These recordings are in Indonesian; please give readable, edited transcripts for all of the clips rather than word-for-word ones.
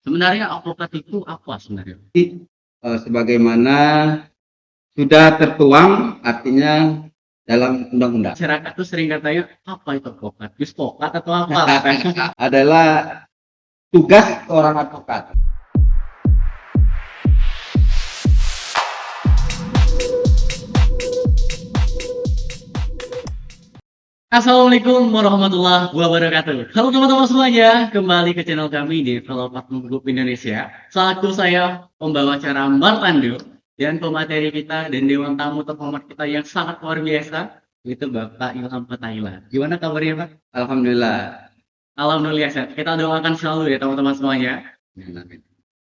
Sebenarnya advokat itu apa sebenarnya? Sebagaimana sudah tertuang artinya dalam undang-undang Masyarakat tuh sering katanya, apa itu advokat? Bispokat atau apa? adalah tugas seorang advokat. Assalamualaikum warahmatullahi wabarakatuh. Halo teman-teman semuanya, kembali ke channel kami di Developer Group Indonesia. Selaku saya pembawa acara Martando dan pemateri kita dan dewan tamu terhormat kita yang sangat luar biasa, itu Bapak Ilham Fatahila. Gimana kabarnya Pak? Alhamdulillah. Alhamdulillah sehat. Kita doakan selalu ya teman-teman semuanya.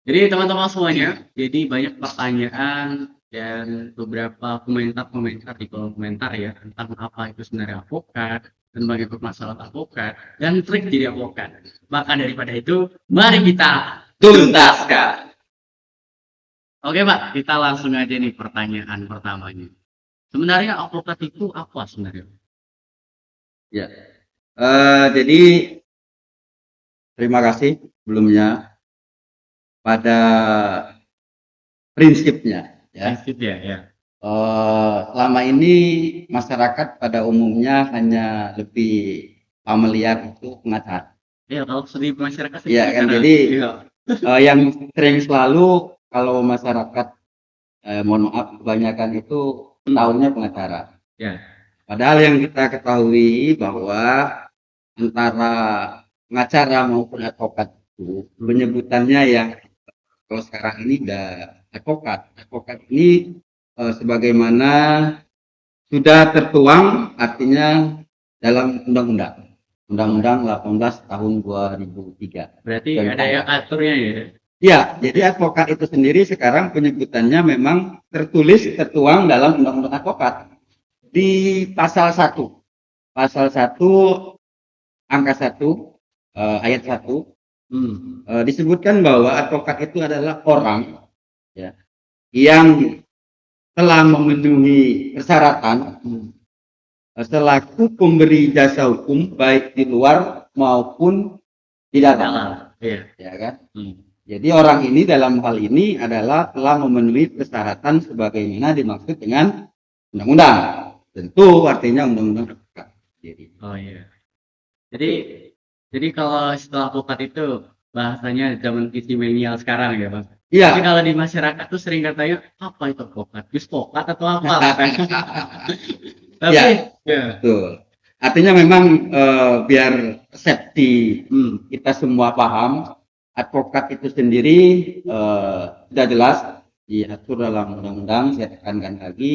Jadi teman-teman semuanya, jadi banyak pertanyaan dan beberapa komentar-komentar di kolom komentar ya tentang apa itu sebenarnya advokat dan bagaimana masalah advokat dan trik jadi advokat. Maka daripada itu, mari kita tuntaskan. Oke Pak, kita langsung aja nih pertanyaan pertamanya. Sebenarnya advokat itu apa sebenarnya? Ya. Jadi terima kasih sebelumnya pada prinsipnya ya. Prinsip ya. Selama ini masyarakat pada umumnya hanya lebih familiar itu pengacara. Ya kalau sedih masyarakat Iya kan, jadi yang sering selalu kalau masyarakat mohon maaf kebanyakan itu tahunya pengacara. Ya. Padahal yang kita ketahui bahwa antara pengacara maupun advokat itu penyebutannya yang kalau sekarang ini udah advokat. Advokat ini sebagaimana sudah tertuang artinya dalam undang-undang. Undang-Undang 18 tahun 2003. Berarti ada yang aturnya ya? Ya, jadi advokat itu sendiri sekarang penyebutannya memang tertuang dalam Undang-Undang Advokat di pasal 1. Pasal 1 angka 1 ayat 1 disebutkan bahwa advokat itu adalah orang ya yang telah memenuhi persyaratan selaku pemberi jasa hukum baik di luar maupun di dalam. Ya kan? Jadi orang ini dalam hal ini adalah telah memenuhi persyaratan sebagaimana dimaksud dengan undang-undang. Tentu artinya undang-undang advokat. Oh iya. Jadi kalau setelah advokat itu bahasanya zaman milenial sekarang ya Bang. Iya. Tapi kalau di masyarakat tuh sering katanya apa itu advokat? Bispokat atau apa? Tapi ya, betul. Artinya memang biar persepsi kita semua paham, advokat itu sendiri sudah jelas diatur dalam undang-undang. Saya tekankan lagi,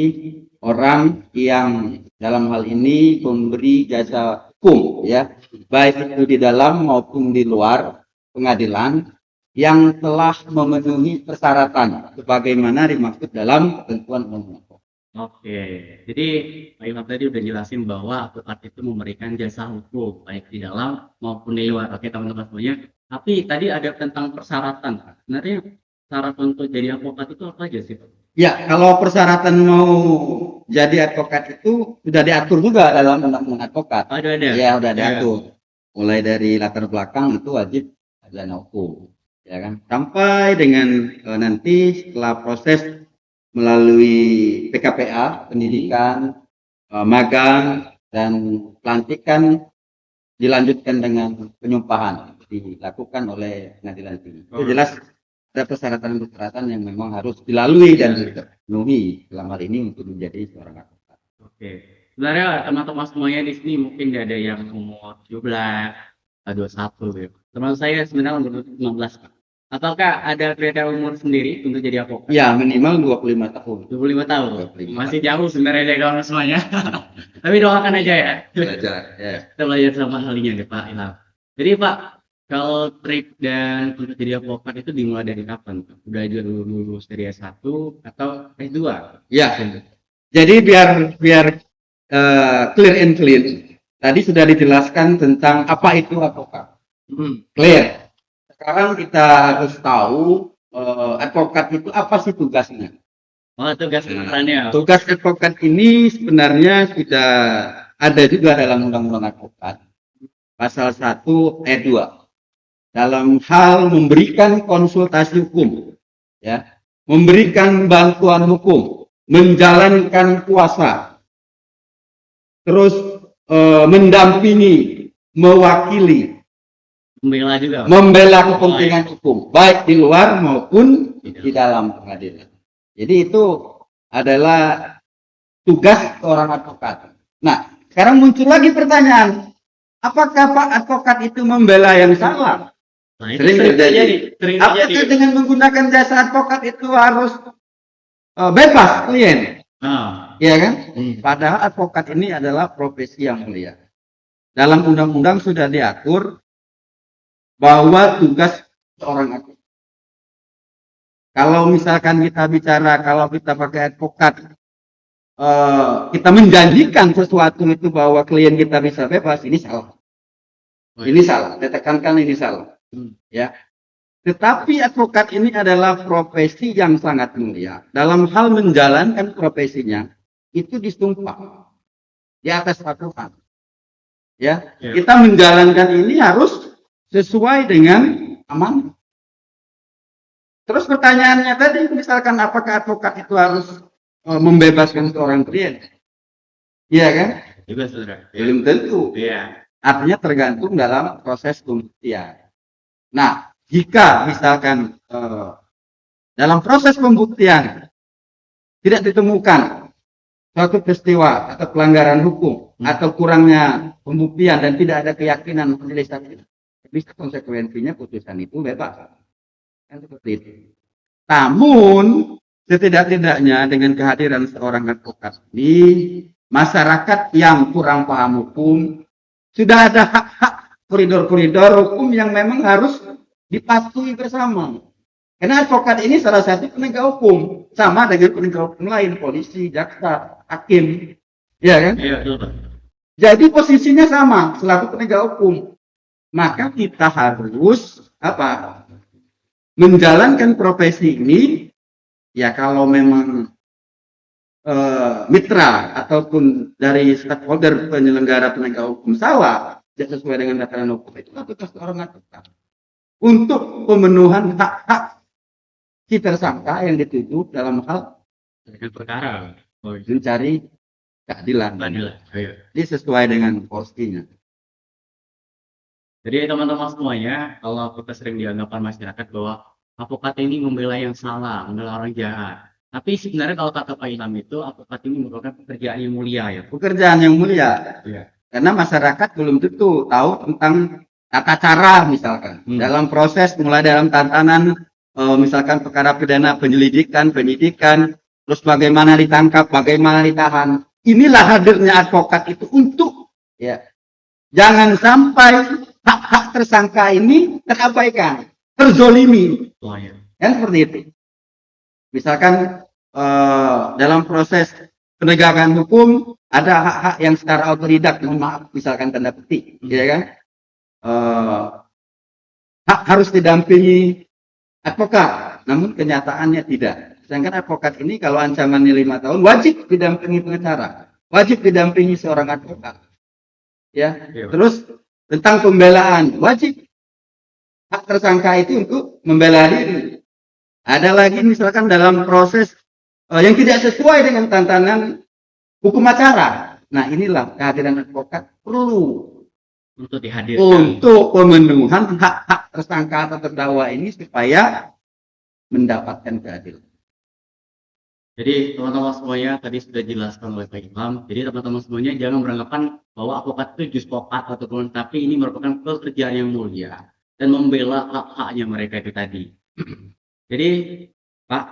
orang yang dalam hal ini memberi jasa hukum ya, baik itu di dalam maupun di luar pengadilan yang telah memenuhi persyaratan sebagaimana dimaksud dalam ketentuan undang-undang. Oke, jadi Pak Ilham tadi udah jelasin bahwa advokat itu memberikan jasa hukum baik di dalam maupun di luar. Oke teman-teman semuanya. Tapi tadi ada tentang persyaratan. Sebenarnya syarat untuk jadi advokat itu apa aja sih Pak? Ya, kalau persyaratan mau jadi advokat itu sudah diatur juga dalam undang-undang advokat. Ada. Ya, sudah diatur. Mulai dari latar belakang itu wajib sarjana hukum, ya kan? Sampai dengan nanti setelah proses melalui PKPA, pendidikan, magang, dan pelantikan dilanjutkan dengan penyumpahan dilakukan oleh pengadilan tinggi. Itu jelas ada persyaratan-persyaratan yang memang harus dilalui dan dipenuhi dalam hal ini untuk menjadi seorang advokat. Oke, sebenarnya teman-teman semuanya di sini mungkin nggak ada yang umur 17, 21 gitu. Teman saya sebenarnya umur 16 Pak. Apakah ada kriteria umur sendiri untuk jadi advokat? Ya, minimal 25 tahun. 25 tahun. 25. Masih jauh sebenarnya dari kawan semuanya. Tapi doakan aja ya. Belajar, ya. Kita belajar sama halinya deh Pak Ilham. Jadi Pak, kalau trik dan untuk jadi advokat itu dimulai dari kapan? Udah lulus dari S1 atau S2? Ya. Jadi biar clear and clean. Tadi sudah dijelaskan tentang apa itu advokat. Clear. Sekarang kita harus tahu advokat itu apa sih tugasnya. Oh, tugas perannya. Tugas advokat ini sebenarnya sudah ada juga dalam Undang-Undang Advokat. Pasal 1 ayat 2. dalam hal memberikan konsultasi hukum, ya, memberikan bantuan hukum, menjalankan kuasa, terus mendampingi, mewakili, Membela juga. membela kepentingan hukum, baik di luar maupun di dalam pengadilan. Jadi itu adalah tugas seorang advokat. Nah, sekarang muncul lagi pertanyaan, apakah Pak advokat itu membela yang salah? Nah, itu Sering terjadi. Sering Apakah terjadi. dengan menggunakan jasa advokat itu harus bebas klien? Nah, Ya kan? Padahal advokat ini adalah profesi yang mulia. Dalam undang-undang sudah diatur bahwa tugas seorang advokat. Kalau misalkan kita bicara, kalau kita pakai advokat, kita menjanjikan sesuatu itu bahwa klien kita bisa bebas, ini salah. Ini salah. Saya tekankan ini salah. Ya. Tetapi advokat ini adalah profesi yang sangat mulia. Dalam hal menjalankan profesinya, itu disumpah di atas Al-Quran. Ya, kita menjalankan ini harus sesuai dengan amanah. Terus pertanyaannya tadi, misalkan apakah advokat itu harus membebaskan seorang klien? Iya kan? juga saudara. Belum tentu. Iya. Artinya tergantung dalam proses pembuktian. Nah, jika misalkan dalam proses pembuktian tidak ditemukan suatu peristiwa atau pelanggaran hukum atau kurangnya pembuktian dan tidak ada keyakinan majelis hakim, bisa konsekuensinya putusan itu bebas. Kan seperti itu. Namun setidak-tidaknya dengan kehadiran seorang advokat di masyarakat yang kurang paham hukum, sudah ada hak-hak koridor-koridor hukum yang memang harus dipatuhi bersama. Karena advokat ini salah satu penegak hukum, sama dengan penegak hukum lain, polisi, jaksa, hakim, ya kan? Iya, betul. Jadi posisinya sama selaku penegak hukum. Maka kita harus apa? Menjalankan profesi ini, ya kalau memang mitra ataupun dari stakeholder penyelenggara penegak hukum salah, tidak sesuai dengan tatanan hukum, itu tugas seorang advokat untuk pemenuhan hak-hak si tersangka yang dituduh dalam hal Dengan perkara. Oh, iya. mencari keadilan. Keadilan. Ayo. Ini sesuai dengan porsinya. Jadi teman-teman semuanya, kalau kita sering dianggapkan masyarakat bahwa advokat ini membela yang salah, membela orang jahat. Tapi sebenarnya kalau kata Pak Ilham itu, advokat ini merupakan pekerjaan yang mulia ya. Pekerjaan yang mulia. Iya. Karena masyarakat belum tentu tahu tentang tata cara misalkan. Dalam proses mulai dalam tatanan misalkan perkara pidana penyelidikan, penyidikan, terus bagaimana ditangkap, bagaimana ditahan. Inilah hadirnya advokat itu untuk ya jangan sampai hak-hak tersangka ini terabaikan, terzolimi. Oh, iya. Kan seperti itu. Misalkan dalam proses penegakan hukum ada hak-hak yang secara otodidak, mohon maaf, misalkan tanda petik, ya kan? Hak harus didampingi advokat, namun kenyataannya tidak. Sedangkan advokat ini kalau ancamannya 5 tahun wajib didampingi pengacara, wajib didampingi seorang advokat. Ya, terus tentang pembelaan, wajib hak tersangka itu untuk membela diri. Ada lagi misalkan dalam proses yang tidak sesuai dengan tantangan hukum acara. Nah, inilah kehadiran advokat perlu Untuk dihadirkan. untuk pemenuhan hak-hak tersangka atau terdakwa ini supaya mendapatkan keadilan. Jadi teman-teman semuanya tadi sudah dijelaskan oleh Pak Ilham. Jadi teman-teman semuanya jangan beranggapan bahwa advokat itu juspokat ataupun, tapi ini merupakan pekerjaan yang mulia dan membela hak-haknya mereka itu tadi. Jadi Pak,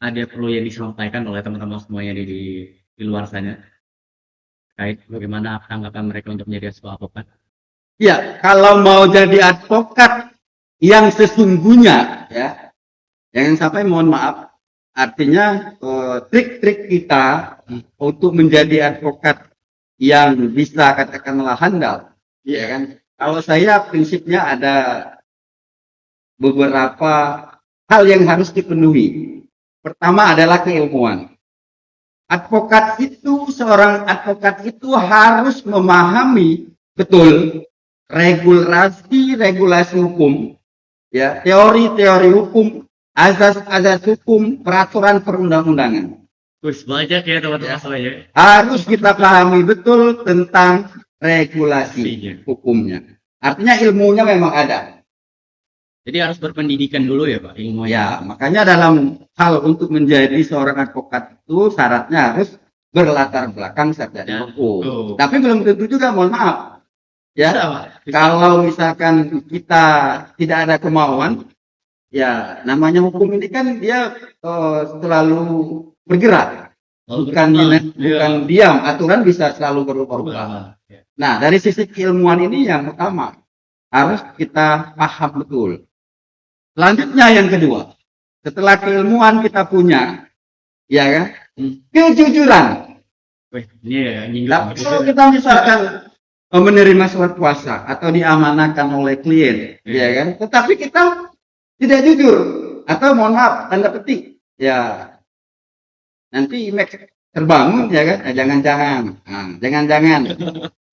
ada perlu yang disampaikan oleh teman-teman semuanya di luar sana terkait bagaimana tanggapan mereka untuk menjadi sebuah advokat? Ya, kalau mau jadi advokat yang sesungguhnya, ya, jangan sampai mohon maaf, artinya trik-trik kita untuk menjadi advokat yang bisa katakanlah handal, ya kan? Kalau saya prinsipnya ada beberapa hal yang harus dipenuhi. Pertama adalah keilmuan. Seorang advokat itu harus memahami betul regulasi hukum, ya, teori-teori hukum, azas-azas hukum, peraturan perundang-undangan. Wih, banyak ya teman-teman Ya. semuanya. Harus kita pahami betul tentang regulasi hukumnya. Artinya ilmunya memang ada. Jadi harus berpendidikan dulu ya Pak ilmunya. Ya, makanya dalam hal untuk menjadi seorang advokat itu syaratnya harus berlatar belakang sarjana hukum. Tapi belum tentu juga, mohon maaf. Ya, Bisa, Pak. Bisa. kalau misalkan kita tidak ada kemauan, ya namanya hukum ini kan dia selalu bergerak, bukan diam. Aturan bisa selalu berubah-ubah. Nah, dari sisi keilmuan ini yang utama harus kita paham betul. Selanjutnya yang kedua, setelah keilmuan kita punya, ya kan, kejujuran. Wih, ini Nah, kalau kita misalkan menerima surat kuasa atau diamanahkan oleh klien, ya kan, tetapi kita tidak jujur atau mohon maaf tanda petik, ya nanti image terbangun, ya kan, jangan-jangan,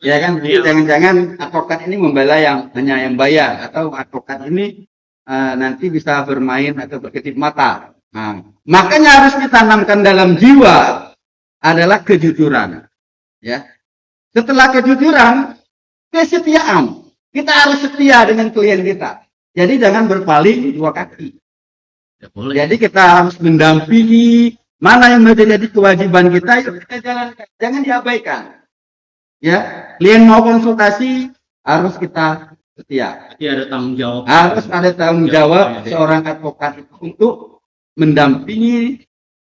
ya kan, jangan-jangan advokat ini membela yang hanya yang bayar atau advokat ini nanti bisa bermain atau berkedip mata. Nah, makanya harus ditanamkan dalam jiwa adalah kejujuran. Ya. Setelah kejujuran, kesetiaan. Kita harus setia dengan klien kita. Jadi jangan berpaling dua kaki. Jadi kita harus mendampingi mana yang menjadi kewajiban kita, yuk kita jalankan. Jangan diabaikan. Ya, klien mau konsultasi harus kita setia. Jadi ada tanggung jawab. Harus ada tanggung jawab seorang advokat itu untuk mendampingi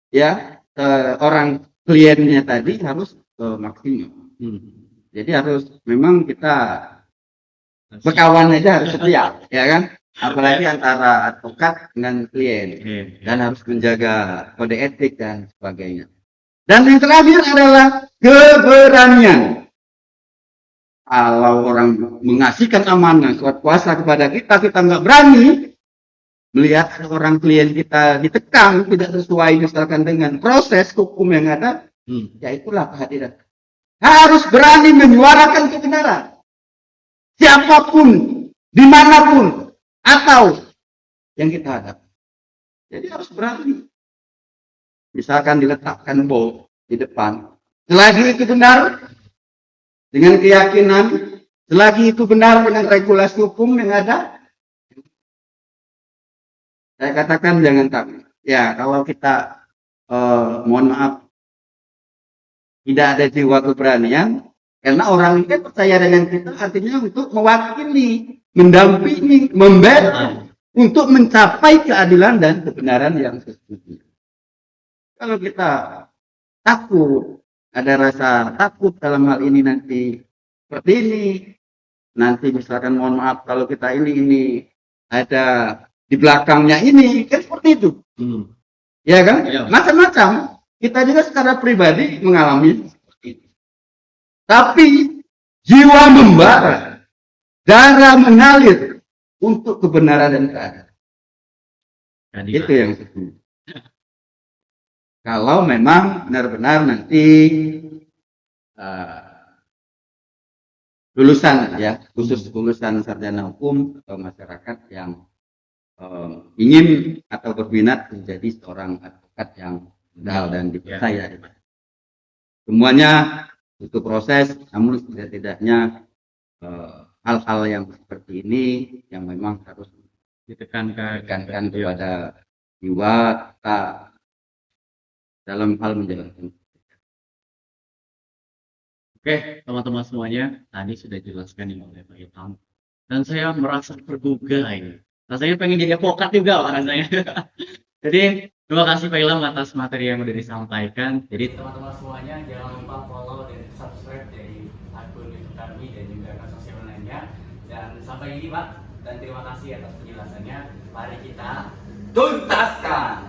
ya orang kliennya tadi harus maksimal. Jadi harus memang kita berkawan aja harus setia, ya kan? Apalagi antara advokat dengan klien dan harus menjaga kode etik dan sebagainya. Dan yang terakhir adalah keberanian. Kalau orang mengasihkan amanah surat kuasa kepada kita, kita nggak berani melihat orang klien kita ditekan tidak sesuai misalkan dengan proses hukum yang ada, ya itulah kehadiran. Harus berani menyuarakan kebenaran. Siapapun, dimanapun, atau yang kita hadapi. Jadi harus berani. Misalkan diletakkan bom di depan, selagi itu benar, dengan keyakinan, selagi itu benar dengan regulasi hukum yang ada, saya katakan jangan takut. Ya, kalau kita mohon maaf tidak ada jiwa keberanian, karena orang ini percaya dengan kita artinya untuk mewakili, mendampingi, membela untuk mencapai keadilan dan kebenaran yang sesungguhnya. Kalau kita takut, ada rasa takut dalam hal ini nanti seperti ini, nanti misalkan mohon maaf kalau kita ini ada di belakangnya ini, kan seperti itu. Ya kan? Macam-macam. Kita juga secara pribadi mengalami seperti itu. Tapi jiwa membara, darah mengalir untuk kebenaran dan keadilan. Itu yang sesungguhnya. Kalau memang benar-benar nanti lulusan ya, khusus lulusan sarjana hukum atau masyarakat yang ingin atau berminat menjadi seorang advokat yang benar dan dipercaya. Semuanya itu proses, namun setidaknya hal-hal yang seperti ini yang memang harus ditekankan kepada jiwa kita dalam hal menjalankan. Oke, teman-teman semuanya, tadi sudah dijelaskan oleh Pak Ilham. Dan saya merasa tergugah ini. Rasanya pengen jadi advokat juga Pak rasanya. Jadi, terima kasih Pak Ilham atas materi yang sudah disampaikan. Jadi, teman-teman semuanya jangan lupa follow dan subscribe dari akun YouTube kami dan juga akun sosial lainnya. Dan sampai ini Pak, dan terima kasih atas penjelasannya. Mari kita tuntaskan.